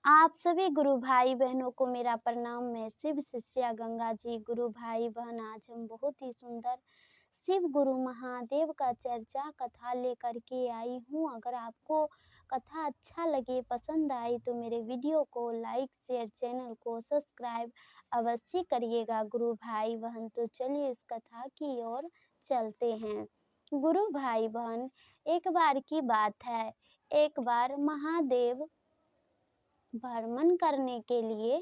आप सभी गुरु भाई बहनों को मेरा प्रणाम। मैं शिव शिष्या गंगा जी। गुरु भाई बहन, आज हम बहुत ही सुंदर शिव गुरु महादेव का चर्चा कथा लेकर के आई हूँ। अगर आपको कथा अच्छा लगे, पसंद आई तो मेरे वीडियो को लाइक शेयर, चैनल को सब्सक्राइब अवश्य करिएगा गुरु भाई बहन। तो चलिए इस कथा की ओर चलते हैं। गुरु भाई बहन, एक बार की बात है। एक बार महादेव भ्रमण करने के लिए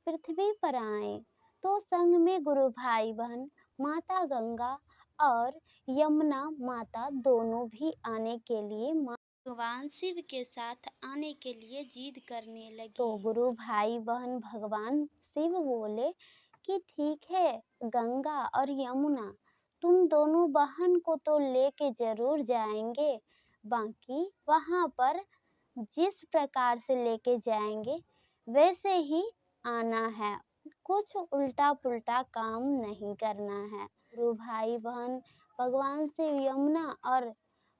पृथ्वी पर आए तो संग में गुरु भाई बहन, माता गंगा और यमुना माता दोनों भी आने के लिए भगवान शिव के साथ आने के लिए जिद करने लगी। तो गुरु भाई बहन भगवान शिव बोले कि ठीक है गंगा और यमुना, तुम दोनों बहन को तो लेके जरूर जाएंगे, बाकी वहां पर जिस प्रकार से लेके जाएंगे वैसे ही आना है, कुछ उल्टा पुल्टा काम नहीं करना है। गुरु भाई बहन भगवान से यमुना और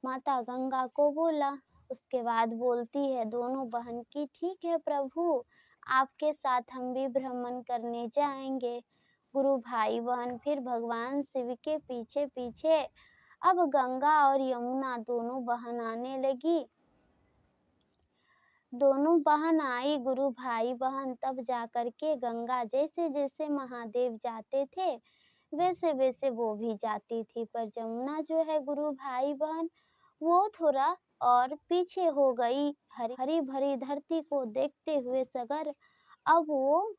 माता गंगा को बोला। उसके बाद बोलती है दोनों बहन की, ठीक है प्रभु, आपके साथ हम भी भ्रमण करने जाएंगे। गुरु भाई बहन फिर भगवान शिव के पीछे पीछे अब गंगा और यमुना दोनों बहन आने लगी। दोनों बहन आई गुरु भाई बहन, तब जाकर के गंगा जैसे जैसे महादेव जाते थे वैसे वैसे वो भी जाती थी, पर जमुना जो है गुरु भाई बहन वो थोड़ा और पीछे हो गई। हरी भरी धरती को देखते हुए सगर अब वो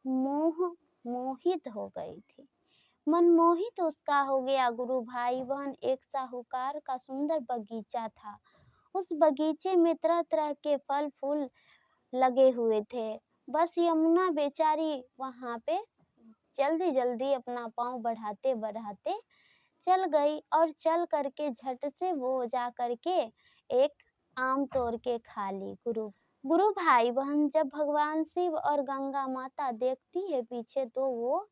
मोहित हो गई थी, मनमोहित उसका हो गया। गुरु भाई बहन, एक साहूकार का सुंदर बगीचा था। उस बगीचे में तरह तरह के फल फूल लगे हुए थे। बस यमुना बेचारी वहां पे जल्दी जल्दी अपना पाँव बढ़ाते बढ़ाते चल गई और चल करके झट से वो जा करके एक आम तोड़ के खा ली। गुरु भाई बहन जब भगवान शिव और गंगा माता देखती है पीछे तो वो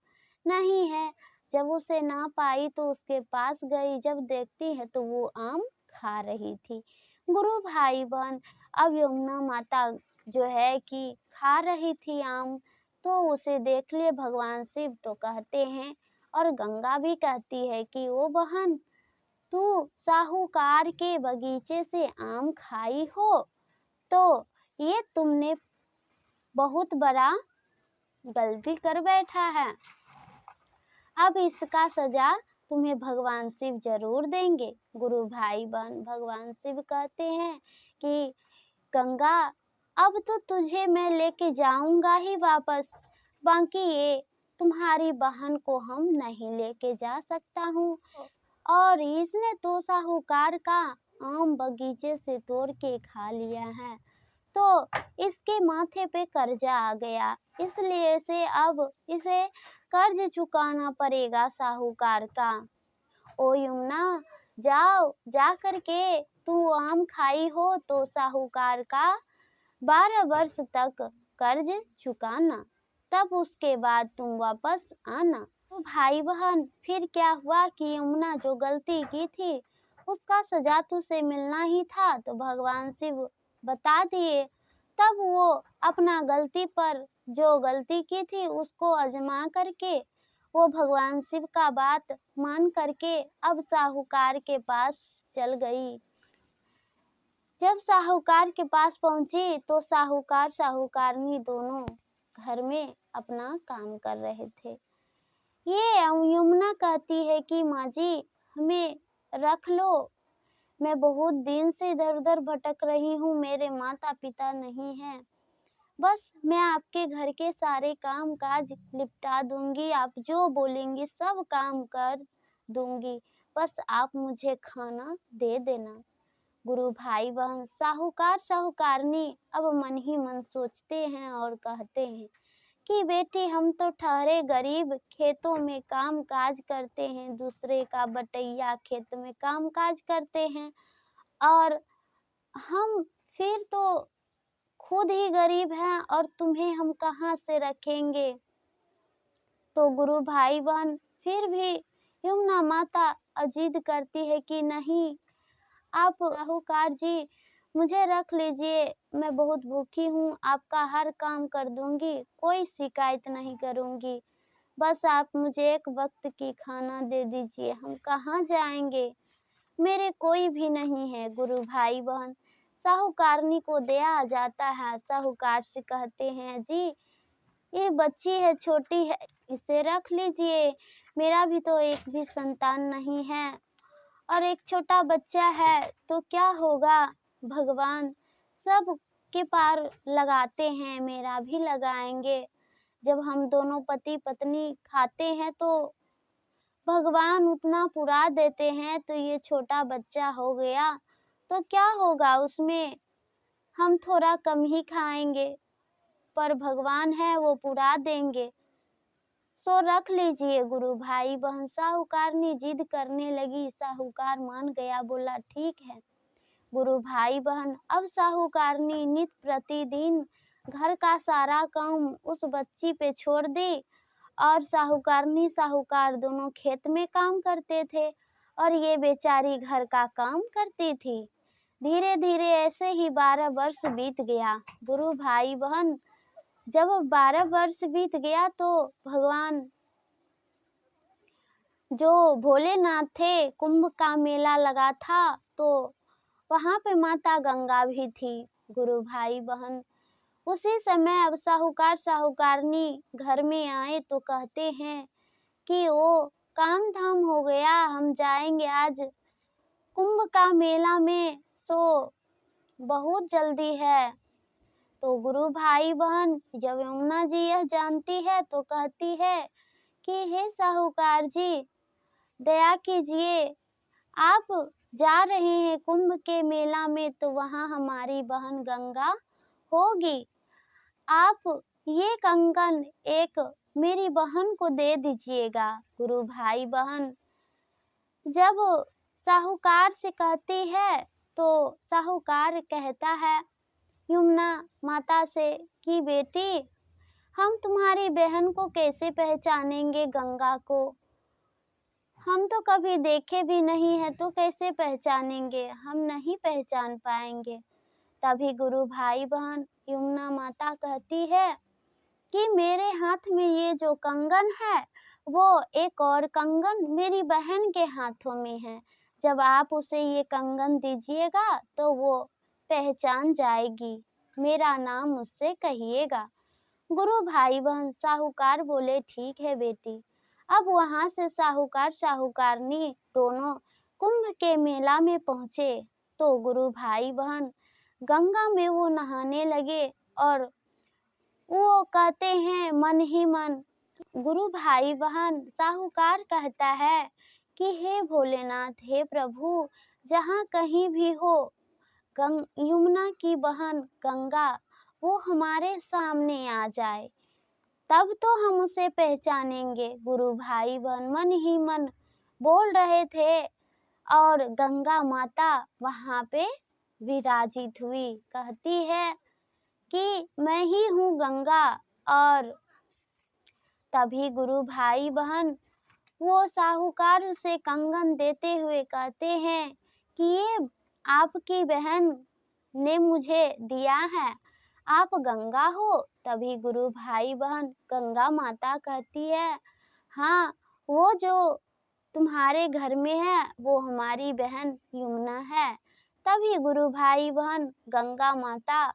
नहीं है, जब उसे ना पाई तो उसके पास गई, जब देखती है तो वो आम खा रही थी। गुरु भाई बहन अब यमुना माता जो है कि खा रही थी आम, तो उसे देख लिए भगवान शिव तो कहते हैं और गंगा भी कहती है कि ओ बहन, तू साहूकार के बगीचे से आम खाई हो तो ये तुमने बहुत बड़ा गलती कर बैठा है। अब इसका सजा तुम्हें भगवान शिव जरूर देंगे। गुरु भाई बहन भगवान शिव कहते हैं कि गंगा, अब तो तुझे मैं लेके जाऊंगा ही वापस, बाकी ये तुम्हारी बहन को हम नहीं लेके जा सकता हूँ, और इसने तो साहूकार का आम बगीचे से तोड़ के खा लिया है तो इसके माथे पे कर्जा आ गया, इसलिए से अब इसे कर्ज चुकाना पड़ेगा साहूकार का। ओ यमुना, जाओ जा करके तू आम खाई हो तो साहूकार का 12 वर्ष तक कर्ज चुकाना, तब उसके बाद तुम वापस आना। तो भाई बहन फिर क्या हुआ कि यमुना जो गलती की थी उसका सजा तो उसे मिलना ही था, तो भगवान शिव बता दिए। तब वो अपना गलती पर जो गलती की थी उसको आजमा करके वो भगवान शिव का बात मान करके अब साहूकार के पास चल गई। जब साहूकार के पास पहुंची तो साहूकार साहूकारनी दोनों घर में अपना काम कर रहे थे। ये यमुना कहती है कि माँ जी हमें रख लो, मैं बहुत दिन से इधर उधर भटक रही हूँ, मेरे माता पिता नहीं हैं, बस मैं आपके घर के सारे काम काज निपटा दूंगी, आप जो बोलेंगी सब काम कर दूंगी, बस आप मुझे खाना दे देना। गुरु भाई बहन साहूकार साहूकारनी अब मन ही मन सोचते हैं और कहते हैं कि बेटी हम तो ठहरे गरीब, खेतों में काम काज करते हैं, दूसरे का बटैया खेत में काम काज करते हैं, और हम फिर तो खुद ही गरीब हैं और तुम्हें हम कहाँ से रखेंगे। तो गुरु भाई बहन फिर भी यमुना माता जिद करती है कि नहीं, आप साहूकार जी मुझे रख लीजिए, मैं बहुत भूखी हूँ, आपका हर काम कर दूँगी, कोई शिकायत नहीं करूँगी। बस आप मुझे एक वक़्त की खाना दे दीजिए, हम कहाँ जाएँगे? मेरे कोई भी नहीं है गुरु भाई-बहन। साहूकारनी को दया आ जाता है, साहूकार से कहते हैं, जी ये बच्ची है, छोटी है, इसे रख लीजिए, मेरा भी तो एक भी संतान नहीं है और एक छोटा बच्चा है तो क्या होगा? भगवान सबके पार लगाते हैं, मेरा भी लगाएँगे। जब हम दोनों पति-पत्नी खाते हैं तो भगवान उतना पुरा देते हैं, तो ये छोटा बच्चा हो गया, तो क्या होगा उसमें? हम थोड़ा कम ही खाएँगे, पर भगवान है वो पुरा देंगे। सो रख लीजिए गुरु भाई-बहन। साहूकारनी जिद करने लगी, साहूकार मान गया, बोला ठीक है। गुरु भाई-बहन अब साहूकारनी नित प्रतिदिन घर का सारा काम उस बच्ची पे छोड़ दी और साहूकारनी साहूकार दोनों खेत में काम करते थे और ये बेचारी घर का काम करती थी। धीरे-धीरे ऐसे ही 12 वर्ष बीत गया। गुरु भाई-बहन जब 12 वर्ष बीत गया तो भगवान जो भोलेनाथ थे, कुंभ का मेला लगा था तो वहाँ पे माता गंगा भी थी। गुरु भाई-बहन उसी समय अब साहूकार साहूकारनी घर में आए तो कहते हैं कि वो काम-धाम हो गया, हम जाएँगे आज कुंभ का मेला में, सो बहुत जल्दी है। तो गुरु भाई-बहन जब यमुना जी यह जानती है तो कहती है कि हे साहूकार जी, दया कीजिए, आप जा रहे हैं कुंभ के मेला में तो वहाँ हमारी बहन गंगा होगी। आप ये कंगन एक मेरी बहन को दे दीजिएगा। गुरु भाई-बहन जब साहूकार से कहती है तो साहूकार कहता है यमुना माता से कि बेटी, हम तुम्हारी बहन को कैसे पहचानेंगे गंगा को? हम तो कभी देखे भी नहीं है तो कैसे पहचानेंगे? हम नहीं पहचान पाएँगे। तभी गुरु भाई-बहन यमुना माता कहती है कि मेरे हाथ में ये जो कंगन है, वो एक और कंगन मेरी बहन के हाथों में है। जब आप उसे ये कंगन दीजिएगा तो वो पहचान जाएगी, मेरा नाम उससे कहिएगा। गुरु भाई-बहन साहूकार बोले ठीक है बेटी। अब वहाँ से साहूकार साहूकारनी दोनों कुंभ के मेला में पहुँचे तो गुरु भाई-बहन गंगा में वो नहाने लगे और वो कहते हैं मन ही मन। गुरु भाई-बहन साहूकार कहता है कि हे भोलेनाथ, हे प्रभु, जहाँ कहीं भी हो यमुना की बहन गंगा वो हमारे सामने आ जाए, तब तो हम उसे पहचानेंगे। गुरु भाई-बहन मन ही मन बोल रहे थे और गंगा माता वहाँ पे विराजित हुई। कहती है कि मैं ही हूँ गंगा और तभी गुरु भाई-बहन वो साहूकार उसे कंगन देते हुए कहते हैं कि ये आपकी बहन ने मुझे दिया है, आप गंगा हो? तभी गुरु भाई-बहन गंगा माता कहती है, हाँ, वो जो तुम्हारे घर में है वो हमारी बहन यमुना है। तभी गुरु भाई-बहन गंगा माता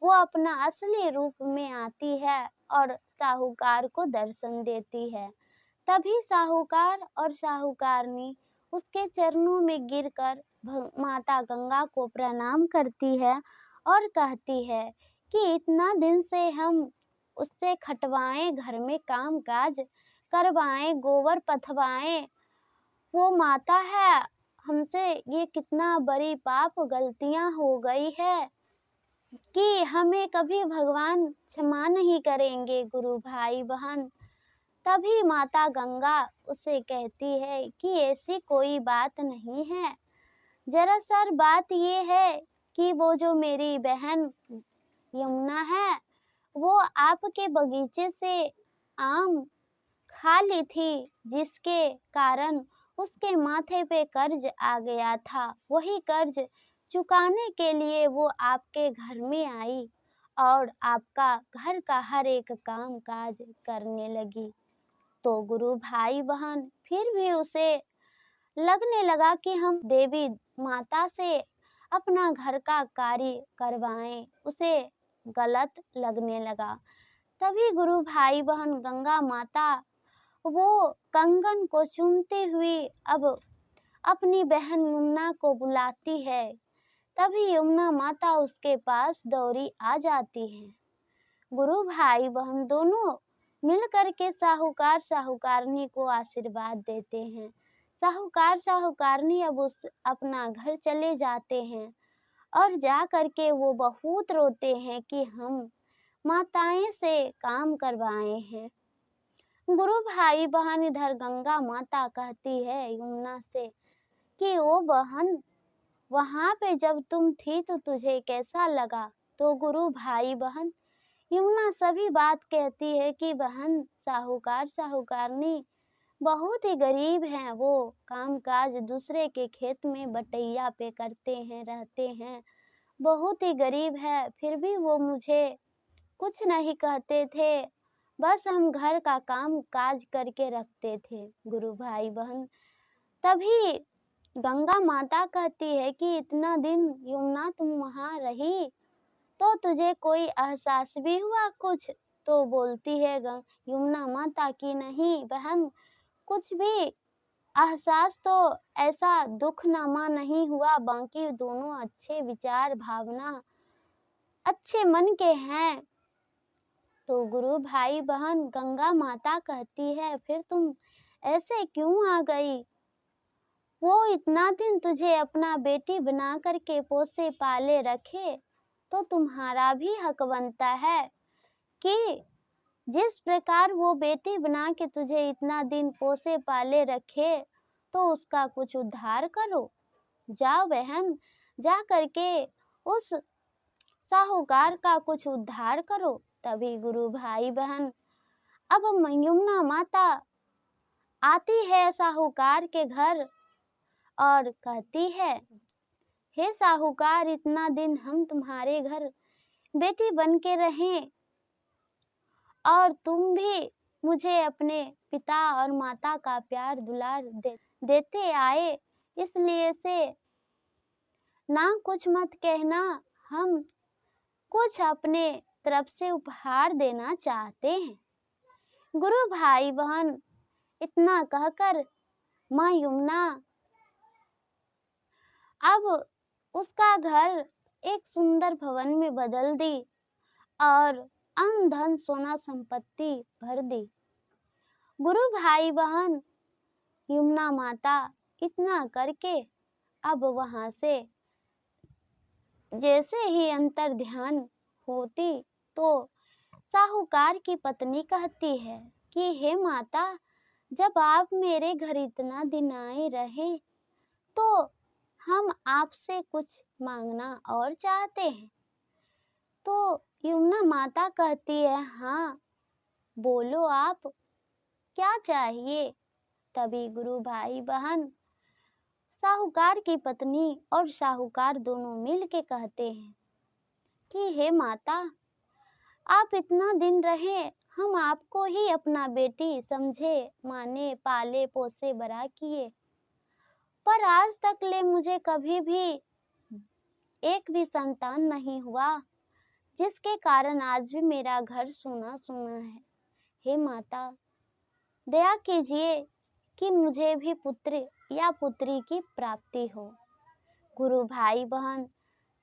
वो अपना असली रूप में आती है और साहूकार को दर्शन देती है। तभी साहूकार और साहूकारनी उसके चरणों में गिरकर माता गंगा को प्रणाम करती है और कहती है कि इतना दिन से हम उससे खटवाएं, घर में काम-काज करवाएं, गोबर पथवाएं, वो माता है, हमसे ये कितना बड़ी पाप गलतियां हो गई है कि हमें कभी भगवान क्षमा नहीं करेंगे। गुरु भाई-बहन तभी माता गंगा उसे कहती है कि ऐसी कोई बात नहीं है। दरअसल बात ये है कि वो जो मेरी बहन यमुना है, वो आपके बगीचे से आम खा ली थी, जिसके कारण उसके माथे पे कर्ज आ गया था। वही कर्ज चुकाने के लिए वो आपके घर में आई और आपका घर का हर एक काम काज करने लगी। तो गुरु भाई बहन फिर भी उसे लगने लगा कि हम देवी माता से अपना घर का कार्य करवाएं, उसे गलत लगने लगा। तभी गुरु भाई बहन गंगा माता वो कंगन को चूमते हुए अब अपनी बहन यमुना को बुलाती है। तभी यमुना माता उसके पास दौड़ी आ जाती है। गुरु भाई बहन दोनों मिलकर के साहूकार साहूकारनी को आशीर्वाद देते हैं। साहूकार साहूकारनी अब उस अपना घर चले जाते हैं और जा करके वो बहुत रोते हैं कि हम माताएं से काम करवाए हैं। गुरु भाई बहन इधर गंगा माता कहती है यमुना से कि ओ बहन, वहां पे जब तुम थी तो तुझे कैसा लगा? तो गुरु भाई बहन यमुना सभी बात कहती है कि बहन, साहूकार साहूकारनी बहुत ही गरीब हैं, वो कामकाज दूसरे के खेत में बटैया पे करते हैं, रहते हैं, बहुत ही गरीब है, फिर भी वो मुझे कुछ नहीं कहते थे, बस हम घर का काम काज करके रखते थे। गुरु भाई बहन तभी गंगा माता कहती है कि इतना दिन यमुना तुम वहां रही तो तुझे कोई एहसास भी हुआ कुछ? तो बोलती है यमुना माता की नहीं बहन, कुछ भी एहसास तो ऐसा दुखनामा नहीं हुआ, बाकी दोनों अच्छे विचार भावना अच्छे मन के हैं। तो गुरु भाई बहन गंगा माता कहती है फिर तुम ऐसे क्यों आ गई? वो इतना दिन तुझे अपना बेटी बना करके पोसे पाले रखे तो तुम्हारा भी हक बनता है कि जिस प्रकार वो बेटी बना के तुझे इतना दिन पोसे पाले रखे तो उसका कुछ उद्धार करो। जाओ बहन, जा करके उस साहूकार का कुछ उद्धार करो। तभी गुरु भाई बहन अब यमुना माता आती है साहूकार के घर और कहती है, हे साहूकार, इतना दिन हम तुम्हारे घर बेटी बन के रहें और तुम भी मुझे अपने पिता और माता का प्यार दुलार देते आए, इसलिए से ना कुछ मत कहना, हम कुछ अपने तरफ से उपहार देना चाहते हैं। गुरु भाई बहन इतना कहकर माँ यमुना अब उसका घर एक सुंदर भवन में बदल दी और अन्न धन सोना संपत्ति भर दी। गुरु भाई बहन यमुना माता इतना करके अब वहां से जैसे ही अंतर ध्यान होती तो साहूकार की पत्नी कहती है कि हे माता, जब आप मेरे घर इतना दिन आए रहे तो हम आपसे कुछ मांगना और चाहते हैं। तो यमुना माता कहती है, हाँ बोलो आप क्या चाहिए? तभी गुरु भाई बहन साहूकार की पत्नी और साहूकार दोनों मिल के कहते हैं कि हे माता, आप इतना दिन रहे, हम आपको ही अपना बेटी समझे, माने, पाले पोसे बड़ा किए, पर आज तक ले मुझे कभी भी एक भी संतान नहीं हुआ, जिसके कारण आज भी मेरा घर सूना सूना है। हे माता, दया कीजिए कि मुझे भी पुत्र या पुत्री की प्राप्ति हो। गुरु भाई बहन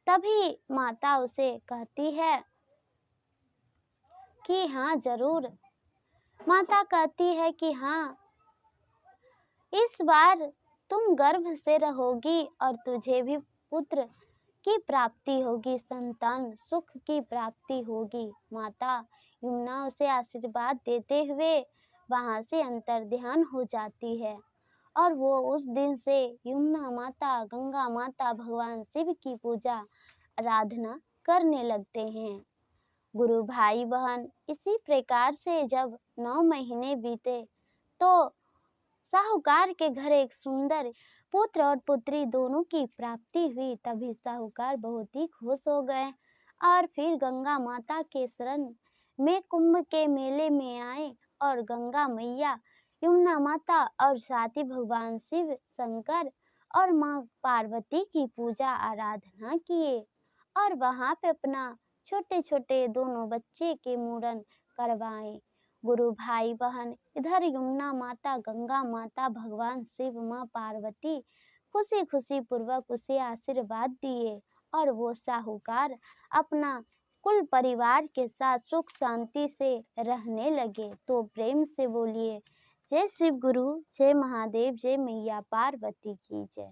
तभी माता उसे कहती है कि हाँ जरूर। माता कहती है कि हाँ, इस बार तुम गर्भ से रहोगी और तुझे भी पुत्र की प्राप्ति होगी, संतान सुख की प्राप्ति होगी। माता यमुना उसे आशीर्वाद देते हुए वहां से अंतर ध्यान हो जाती है और वो उस दिन से यमुना माता, गंगा माता, भगवान शिव की पूजा आराधना करने लगते हैं। गुरु भाई बहन इसी प्रकार से जब 9 महीने बीते तो साहूकार के घर एक सुंदर पुत्र और पुत्री दोनों की प्राप्ति हुई। तभी साहूकार बहुत ही खुश हो गए और फिर गंगा माता के शरण में कुंभ के मेले में आए और गंगा मैया, यमुना माता और साथ ही भगवान शिव शंकर और माँ पार्वती की पूजा आराधना किए और वहां पे अपना छोटे छोटे दोनों बच्चे के मूरन करवाए। गुरु भाई बहन इधर यमुना माता, गंगा माता, भगवान शिव, माँ पार्वती खुशी खुशी पूर्वक उसे आशीर्वाद दिए और वो साहूकार अपना कुल परिवार के साथ सुख शांति से रहने लगे। तो प्रेम से बोलिए जय शिव गुरु, जय महादेव, जय मैया पार्वती की जय।